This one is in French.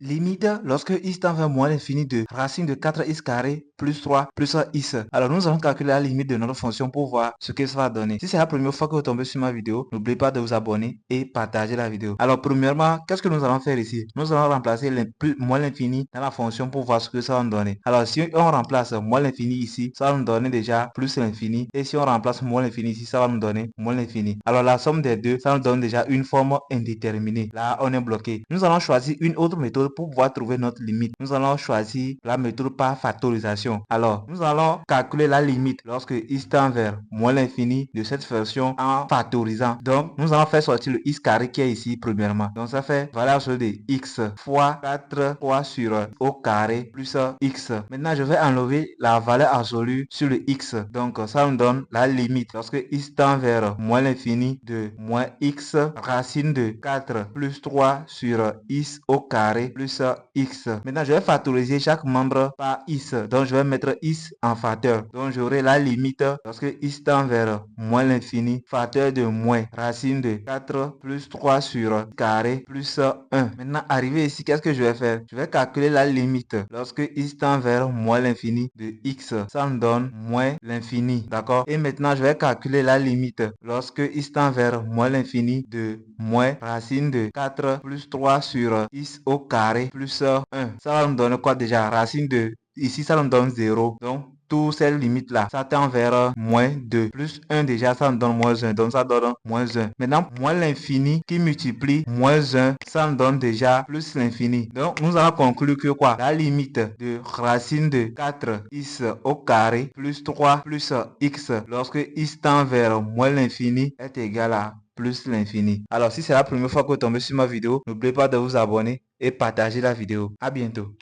Limite lorsque x tend vers moins l'infini de racine de 4x carré plus 3 plus x. Alors nous allons calculer la limite de notre fonction pour voir ce que ça va donner. Si c'est la première fois que vous tombez sur ma vidéo, n'oubliez pas de vous abonner et partager la vidéo. Alors premièrement, qu'est-ce que nous allons faire ici? Nous allons remplacer moins l'infini dans la fonction pour voir ce que ça va nous donner. Alors si on remplace moins l'infini ici, ça va nous donner déjà plus l'infini. Et si on remplace moins l'infini ici, ça va nous donner moins l'infini. Alors la somme des deux, ça nous donne déjà une forme indéterminée. Là, on est bloqué. Nous allons choisir une autre méthode pour pouvoir trouver notre limite. Nous allons choisir la méthode par factorisation. Alors, nous allons calculer la limite lorsque x tend vers moins l'infini de cette fonction en factorisant. Donc, nous allons faire sortir le x carré qui est ici premièrement. Donc, ça fait valeur absolue de x fois 4 fois sur au carré plus x. Maintenant, je vais enlever la valeur absolue sur le x. Donc, ça nous donne la limite lorsque x tend vers moins l'infini de moins x racine de 4 plus 3 sur x au carré plus x. Maintenant, je vais factoriser chaque membre par x. Donc, je vais mettre x en facteur. Donc, j'aurai la limite lorsque x tend vers moins l'infini, facteur de moins racine de 4 plus 3 sur carré plus 1. Maintenant, arrivé ici, qu'est-ce que je vais faire? Je vais calculer la limite lorsque x tend vers moins l'infini de x. Ça me donne moins l'infini. D'accord? Et maintenant, je vais calculer la limite lorsque x tend vers moins l'infini de moins racine de 4 plus 3 sur x au carré plus 1. Ça va me donner quoi déjà? Racine de ici, ça me donne 0. Donc, toutes ces limites-là, ça tend vers moins 2. Plus 1 déjà, ça me donne moins 1. Donc, ça donne moins 1. Maintenant, moins l'infini qui multiplie moins 1, ça me donne déjà plus l'infini. Donc, nous allons conclure que quoi? La limite de racine de 4x au carré plus 3 plus x lorsque x tend vers moins l'infini est égal à plus l'infini. Alors, si c'est la première fois que vous tombez sur ma vidéo, n'oubliez pas de vous abonner et partager la vidéo. À bientôt.